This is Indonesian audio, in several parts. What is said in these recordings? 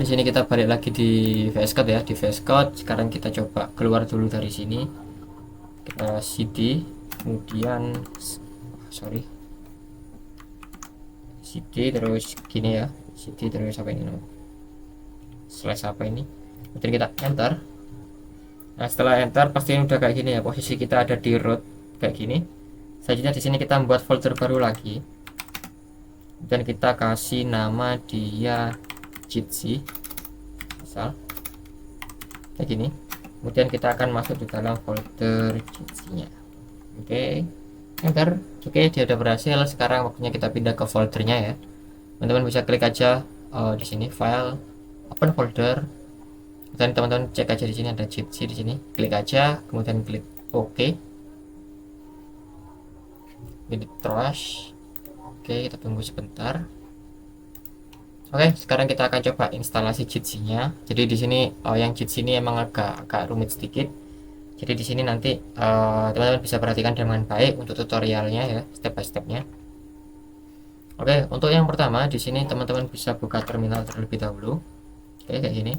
di sini kita balik lagi di VS Code ya, di VS Code. Sekarang kita coba keluar dulu dari sini. Kita cd, kemudian cd terus gini ya, cd terus apa ini namanya? Slash apa ini? Kemudian kita enter. Nah, setelah enter pasti udah kayak gini ya, posisi kita ada di root kayak gini. Selanjutnya di sini kita membuat folder baru lagi. Dan kita kasih nama dia jitsi misal kayak gini. Kemudian kita akan masuk di dalam folder jitsi-nya. Oke, enter. Oke, dia udah berhasil. Sekarang waktunya kita pindah ke foldernya ya. Teman-teman bisa klik aja di sini file, open folder. Dan teman-teman cek aja di sini ada jitsi di sini. Klik aja, kemudian klik OK. Edit trash. Oke, kita tunggu sebentar. Oke, sekarang kita akan coba instalasi jitsi-nya. Jadi di sini yang jitsi ini emang agak rumit sedikit. Jadi di sini nanti teman-teman bisa perhatikan dengan baik untuk tutorialnya ya, step by stepnya. Oke, untuk yang pertama di sini teman-teman bisa buka terminal terlebih dahulu. Oke, kayak gini.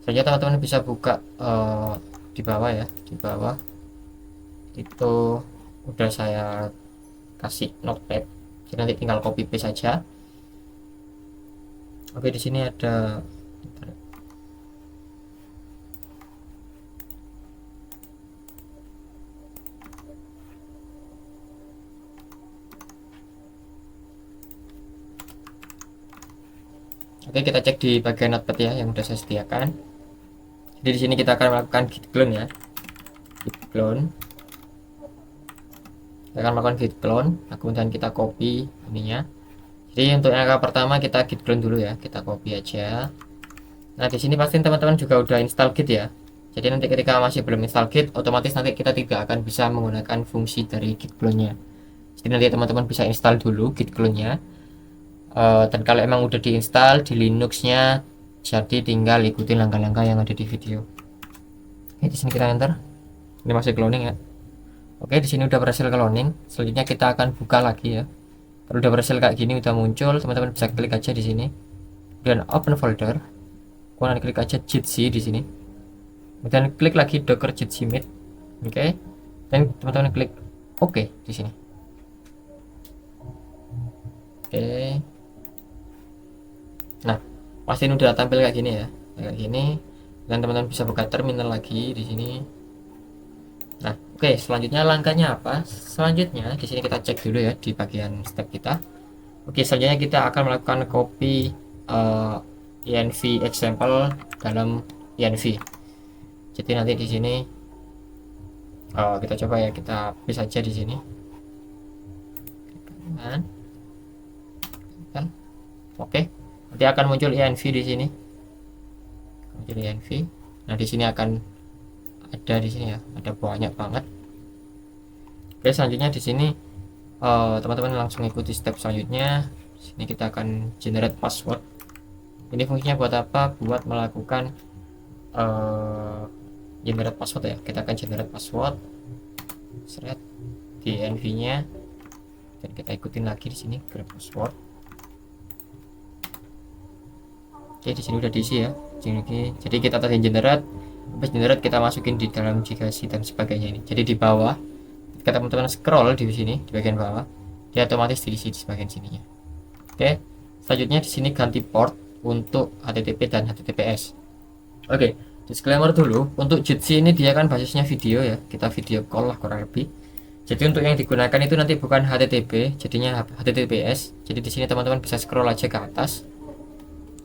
Selanjutnya teman-teman bisa buka di bawah ya, di bawah itu udah saya kasih notepad. Jadi nanti tinggal copy paste saja. Oke, di sini ada Oke, kita cek di bagian notepad ya yang sudah saya sediakan. Jadi di sini kita akan melakukan git clone ya. Git clone. Kita akan melakukan git clone, kemudian kita copy ininya. Jadi untuk yang pertama kita git clone dulu ya, kita copy aja. Nah, di sini pasti teman-teman juga udah install git ya. Jadi nanti ketika masih belum install git, otomatis nanti kita tidak akan bisa menggunakan fungsi dari git clone-nya. Jadi nanti teman-teman bisa install dulu git clone-nya. Dan kalau emang udah diinstal di Linux-nya, jadi tinggal ikutin langkah-langkah yang ada di video. Oke, di sini kita enter. Ini masih cloning ya. Oke, di sini udah berhasil cloning. Selanjutnya kita akan buka lagi ya. Kalau udah berhasil kayak gini udah muncul, teman-teman bisa klik aja di sini. Dan open folder. Kemudian klik aja jitsi di sini. Kemudian klik lagi docker jitsi mid. Oke. Dan teman-teman klik OK di sini. Oke. Nah, pasti ini udah tampil kayak gini ya, kayak gini. Dan teman-teman bisa buka terminal lagi di sini. Nah, oke, selanjutnya langkahnya apa? Selanjutnya di sini kita cek dulu ya di bagian step kita. Oke, selanjutnya kita akan melakukan copy env example dalam env. Jadi nanti di sini kita coba ya, kita paste saja di sini. Kan? Oke. Nanti akan muncul env di sini. Muncul env. Nah, di sini akan ada di sini ya, ada banyak banget. Oke, selanjutnya di sini teman-teman langsung ikuti step selanjutnya. Di sini kita akan generate password. Ini fungsinya buat apa? Buat melakukan generate password ya. Kita akan generate password. Seret di env-nya. Dan kita ikutin lagi di sini create password. Oke, di sini udah diisi ya. Jadi kita tadi generate, habis generate kita masukin di dalam jigasi dan sebagainya ini. Jadi di bawah, ketika teman-teman scroll di sini di bagian bawah, dia otomatis diisi di bagian sininya. Oke, selanjutnya di sini ganti port untuk HTTP dan HTTPS. Oke, disclaimer dulu, untuk jitsi ini dia kan basisnya video ya, kita video call lah kurang lebih. Jadi untuk yang digunakan itu nanti bukan HTTP, jadinya HTTPS. Jadi di sini teman-teman bisa scroll aja ke atas,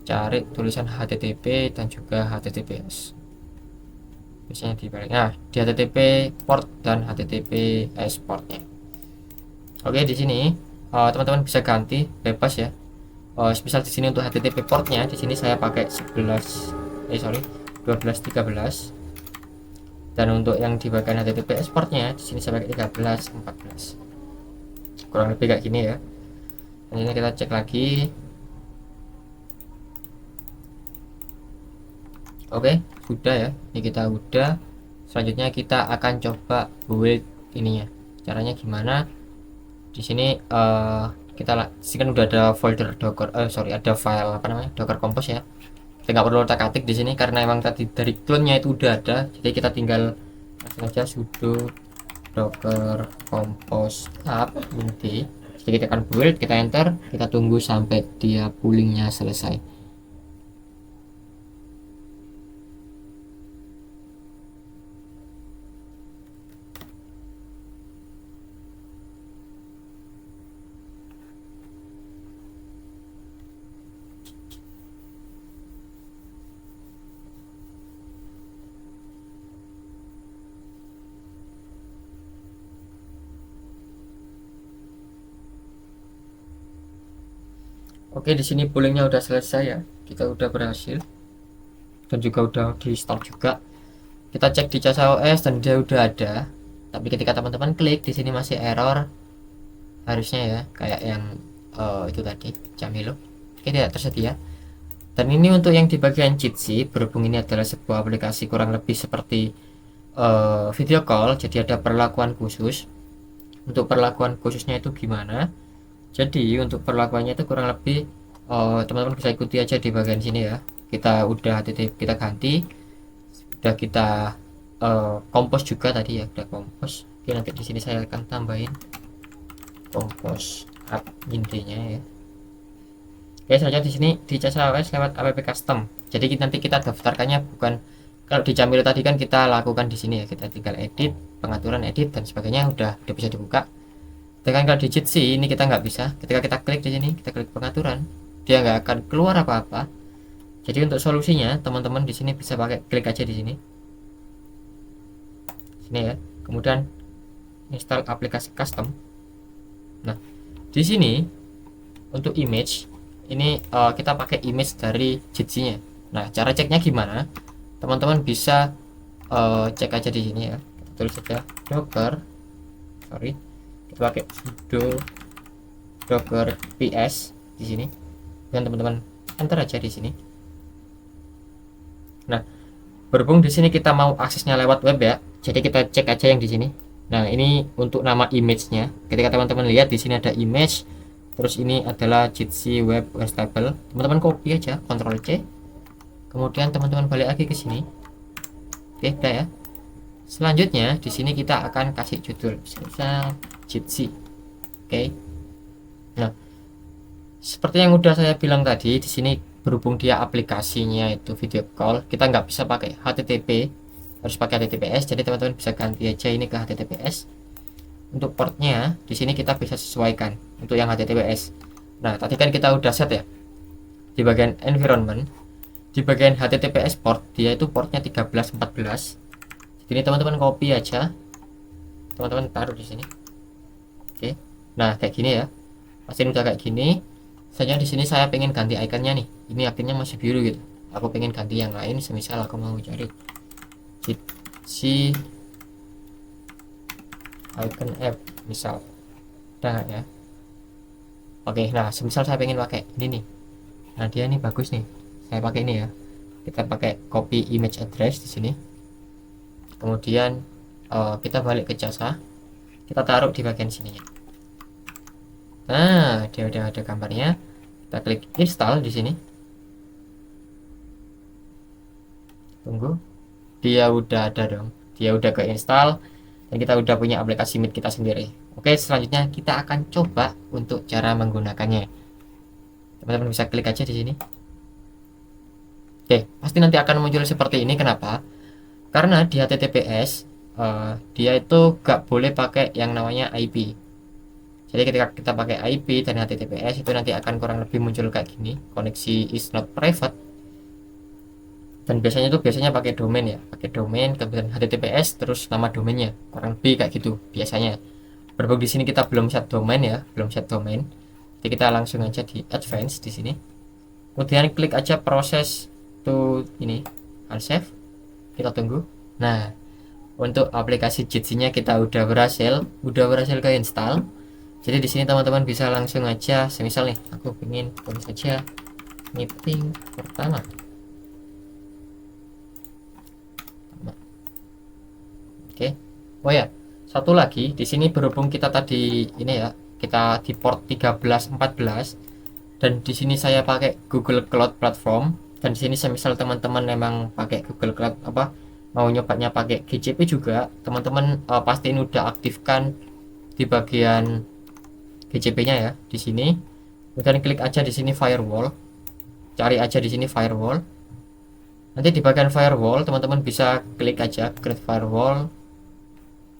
cari tulisan HTTP dan juga HTTPS. Biasanya di balik. Nah, di HTTP port dan HTTPS portnya. Oke, di sini teman-teman bisa ganti bebas ya. Misal di sini untuk HTTP portnya, di sini saya pakai 1213. Dan untuk yang di bagian HTTPS portnya, di sini saya pakai 1314. Kurang lebih kayak gini ya. Selanjutnya kita cek lagi. Oke, sudah ya. Ini kita udah. Selanjutnya kita akan coba build ininya. Caranya gimana? Di sini kita lah. Di sini kan udah ada folder docker. Ada file apa namanya? Docker compose ya. Kita nggak perlu otak-atik di sini karena emang tadi dari clone-nya itu udah ada. Jadi kita tinggal langsung aja sudo docker compose up inti. Jadi kita akan build, kita enter, kita tunggu sampai dia poolingnya selesai. Oke, di sini poolingnya udah selesai ya. Kita udah berhasil dan juga udah di install juga. Kita cek di Casa OS dan dia udah ada. Tapi ketika teman-teman klik di sini masih error. Harusnya ya, kayak yang itu tadi, Camilo. Oke, tidak tersedia. Dan ini untuk yang di bagian Jitsi, berhubung ini adalah sebuah aplikasi kurang lebih seperti video call, jadi ada perlakuan khusus. Untuk perlakuan khususnya itu gimana? Jadi untuk perlakuannya itu kurang lebih teman-teman bisa ikuti aja di bagian sini ya. Kita udah HTTP kita ganti, udah kita kompos juga tadi ya, udah kompos. Oke, nanti di sini saya akan tambahin kompos app intinya ya. Oke, saja di sini di Casa OS lewat app custom. Jadi nanti kita daftarkannya bukan kalau di Camilo tadi kan kita lakukan di sini ya, kita tinggal edit, pengaturan edit dan sebagainya udah bisa dibuka. Dengan kalau di Jitsi ini kita nggak bisa. Ketika kita klik di sini, kita klik pengaturan, dia nggak akan keluar apa-apa. Jadi untuk solusinya teman-teman di sini bisa pakai klik aja di sini. Sini ya. Kemudian install aplikasi custom. Nah, di sini untuk image ini kita pakai image dari Jitsi-nya. Nah, cara ceknya gimana? Teman-teman bisa cek aja di sini ya. Tulis saja docker, kita pakai sudo docker ps di sini dan teman-teman enter aja di sini. Nah, berhubung di sini kita mau aksesnya lewat web ya, jadi kita cek aja yang di sini. Nah, ini untuk nama image-nya. Ketika teman-teman lihat di sini ada image, terus ini adalah Jitsi web stable. Teman-teman copy aja, Ctrl C. Kemudian teman-teman balik lagi ke sini. Oke, udah ya. Selanjutnya di sini kita akan kasih judul misal Jitsi. Oke. Nah, seperti yang udah saya bilang tadi, di sini berhubung dia aplikasinya itu video call, kita nggak bisa pakai HTTP, harus pakai HTTPS. Jadi teman-teman bisa ganti aja ini ke HTTPS. Untuk portnya di sini kita bisa sesuaikan untuk yang HTTPS. Nah, tadi kan kita udah set ya di bagian environment, di bagian HTTPS port dia itu portnya 1314. Jadi teman-teman copy aja, teman-teman taruh di sini. Oke, nah kayak gini ya, pasti udah kayak gini. Saja di sini saya pengen ganti ikonnya nih, ini ikonnya masih biru gitu. Aku pengen ganti yang lain, semisal aku mau cari Jitsi icon app misal, udah ya. Oke, nah semisal saya pengen pakai ini nih, nah dia nih bagus nih, saya pakai ini ya. Kita pakai copy image address di sini. Kemudian kita balik ke Casa, kita taruh di bagian sini. Nah, dia udah ada gambarnya. Kita klik install di sini. Tunggu, dia udah ada dong, dia udah ke install dan kita udah punya aplikasi Meet kita sendiri. Oke, selanjutnya kita akan coba untuk cara menggunakannya. Teman-teman bisa klik aja di sini. Oke, pasti nanti akan muncul seperti ini. Kenapa? Karena di HTTPS dia itu gak boleh pakai yang namanya IP. Jadi ketika kita pakai IP dan HTTPS itu nanti akan kurang lebih muncul kayak gini, koneksi is not private. Dan biasanya itu pakai domain ya, pakai domain kemudian HTTPS terus nama domainnya, kurang lebih kayak gitu biasanya. Berhubung di sini kita belum set domain ya, belum set domain. Jadi kita langsung aja di advance di sini. Kemudian klik aja proses to ini unsave. Kita tunggu. Nah, untuk aplikasi Jitsi-nya kita udah berhasil ke install. Jadi di sini teman-teman bisa langsung aja, semisal nih aku ingin tulis saja meeting pertama. Oke. Oh ya, satu lagi di sini berhubung kita tadi ini ya, kita di port 1314 dan di sini saya pakai Google Cloud Platform Dan di sini semisal teman-teman memang pakai Google Cloud apa mau nyobanya pakai GCP juga, teman-teman pastiin udah aktifkan di bagian GCP-nya ya. Di sini kemudian klik aja di sini firewall, cari aja di sini firewall. Nanti di bagian firewall teman-teman bisa klik aja create firewall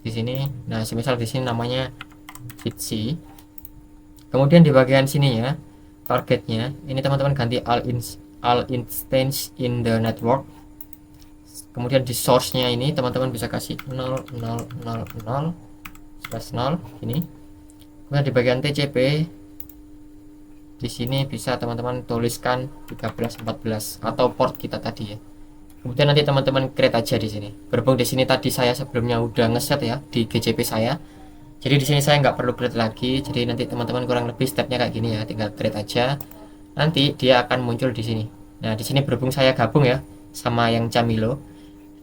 di sini. Nah, semisal di sini namanya Jitsi. Kemudian di bagian sini ya, targetnya ini teman-teman ganti all instance in the network. Kemudian di source-nya ini teman-teman bisa kasih 0000/0 ini. Kemudian di bagian TCP di sini bisa teman-teman tuliskan 1314 atau port kita tadi ya. Kemudian nanti teman-teman create aja di sini. Berhubung di sini tadi saya sebelumnya udah ngeset ya di GCP saya. Jadi di sini saya nggak perlu create lagi. Jadi nanti teman-teman kurang lebih stepnya kayak gini ya, tinggal create aja. Nanti dia akan muncul di sini. Nah, di sini berhubung saya gabung ya sama yang Camilo.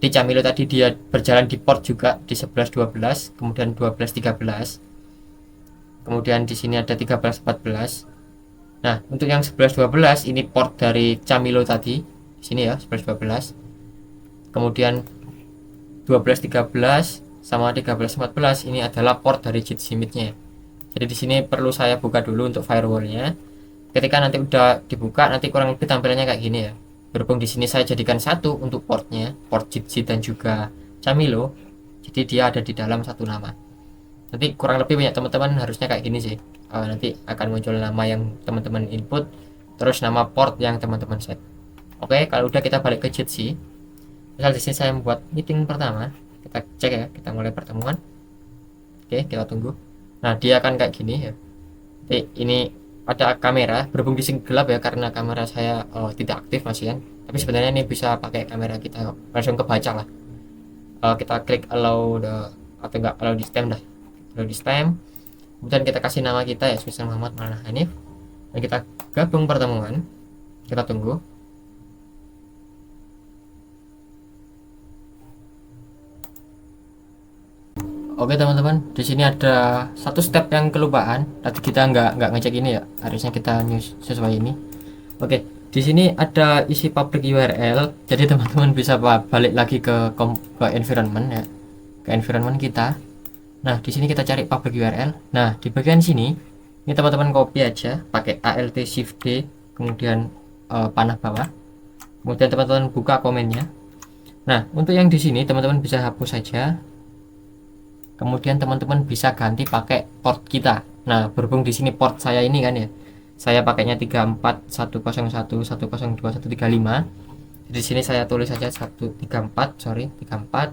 Di Camilo tadi dia berjalan di port juga di 1112, kemudian 1213. Kemudian di sini ada 1314. Nah, untuk yang 1112 ini port dari Camilo tadi. Di sini ya, 1112. Kemudian 1213 sama 1314 ini adalah port dari Jitsi Meet-nya. Jadi di sini perlu saya buka dulu untuk firewall-nya. Ketika nanti udah dibuka, nanti kurang lebih tampilannya kayak gini ya. Berhubung di sini saya jadikan satu untuk portnya, port Jitsi dan juga Camilo. Jadi dia ada di dalam satu nama. Nanti kurang lebih banyak teman-teman harusnya kayak gini sih. Nanti akan muncul nama yang teman-teman input, terus nama port yang teman-teman set. Oke, kalau udah kita balik ke Jitsi. Misal di sini saya membuat meeting pertama, kita cek ya, kita mulai pertemuan. Oke, kita tunggu. Nah, dia akan kayak gini ya. Jadi ini ada kamera, berhubung di sini gelap ya karena kamera saya tidak aktif masih kan. Tapi sebenarnya ini bisa pakai kamera kita langsung kebaca lah. Kita klik allow atau enggak allow di stem dah. Allow di stem. Kemudian kita kasih nama kita ya, misal Muhammad Maulana Hanif. Dan kita gabung pertemuan. Kita tunggu. Oke teman-teman, di sini ada satu step yang kelupaan. Tadi kita nggak ngecek ini ya, harusnya kita news sesuai ini. Oke, di sini ada isi public URL. Jadi teman-teman bisa balik lagi ke environment ya, ke environment kita. Nah, di sini kita cari public URL. Nah, di bagian sini, ini teman-teman copy aja, pakai Alt Shift D, kemudian panah bawah. Kemudian teman-teman buka komennya. Nah, untuk yang di sini teman-teman bisa hapus saja. Kemudian teman-teman bisa ganti pakai port kita. Nah, berhubung di sini port saya ini kan ya, saya pakainya 34.101.102.135. Di sini saya tulis saja 134, sorry, 34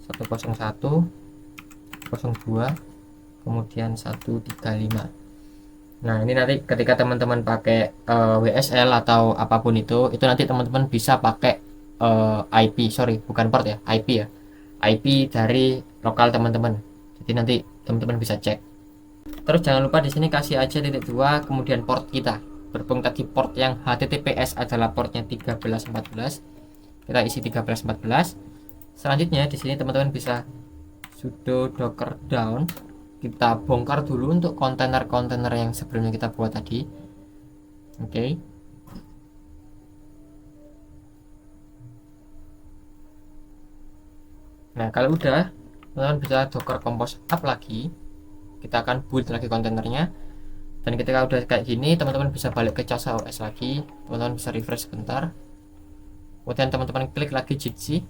101 02 kemudian 135. Nah, ini nanti ketika teman-teman pakai WSL atau apapun itu nanti teman-teman bisa pakai IP, sorry, bukan port ya, IP ya. IP dari lokal teman-teman. Jadi nanti teman-teman bisa cek. Terus jangan lupa di sini kasih aja titik 2 kemudian port kita. Berhubung tadi port yang HTTPS adalah portnya 1314. Kita isi 1314. Selanjutnya di sini teman-teman bisa sudo docker down. Kita bongkar dulu untuk kontainer-kontainer yang sebelumnya kita buat tadi. Oke. Nah, kalau udah, teman-teman bisa docker compose up lagi. Kita akan build lagi kontainernya. Dan ketika udah kayak gini, teman-teman bisa balik ke Casa OS lagi. Teman-teman bisa refresh sebentar. Kemudian teman-teman klik lagi Jitsi.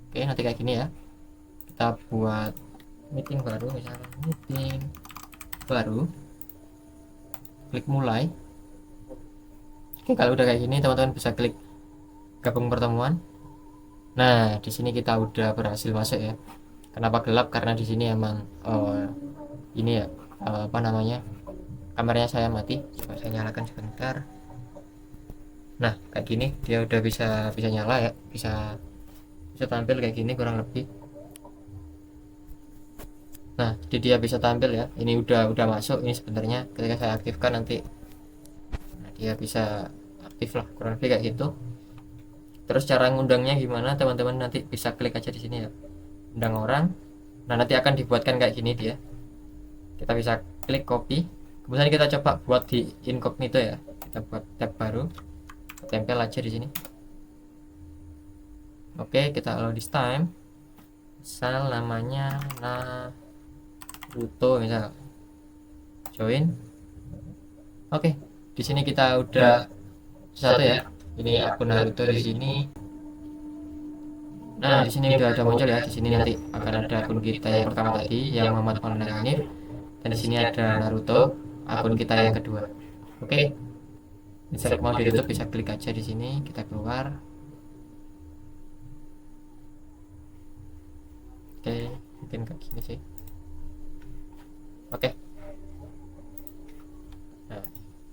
Oke, nanti kayak gini ya. Kita buat meeting baru, misalnya meeting baru. Klik mulai. Oke, kalau udah kayak gini, teman-teman bisa klik gabung pertemuan. Nah, di sini kita udah berhasil masuk ya. Kenapa gelap? Karena di sini emang ini ya apa namanya, kameranya saya mati. Coba saya nyalakan sebentar. Nah, kayak gini dia udah bisa nyala ya, bisa tampil kayak gini kurang lebih. Nah, jadi dia bisa tampil ya. Ini udah masuk. Ini sebenarnya ketika saya aktifkan nanti, nah, dia bisa aktif lah kurang lebih kayak gitu. Terus cara ngundangnya gimana teman-teman, nanti bisa klik aja di sini ya, undang orang. Nah, nanti akan dibuatkan kayak gini dia. Kita bisa klik copy. Kemudian kita coba buat di incognito ya. Kita buat tab baru. tempel aja di sini. Oke, kita allow this time. Misal namanya Naruto misal. Join. Oke, di sini kita udah satu ya. Ini akun Naruto di sini. Nah, di sini udah ada muncul ya. Di sini nanti akan ada akun kita yang pertama tadi yang Muhammad Online Hanif. Dan di sini ada Naruto, akun kita yang kedua. Oke. Misal mau ditutup bisa klik aja di sini, kita keluar. Oke, mungkin kayak gini sih. Oke. Nah,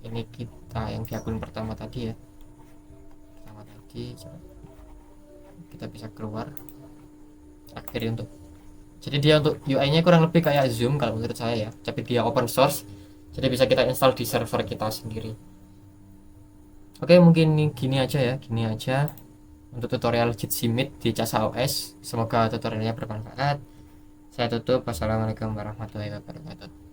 ini kita yang di akun pertama tadi ya. Pertama tadi kita bisa keluar. Akhirnya jadi dia untuk UI-nya kurang lebih kayak Zoom kalau menurut saya ya, tapi dia open source. Jadi bisa kita install di server kita sendiri. Oke, mungkin gini aja ya, gini aja untuk tutorial Jitsi Meet di Casa OS. Semoga tutorialnya bermanfaat. Saya tutup. Wassalamualaikum warahmatullahi wabarakatuh.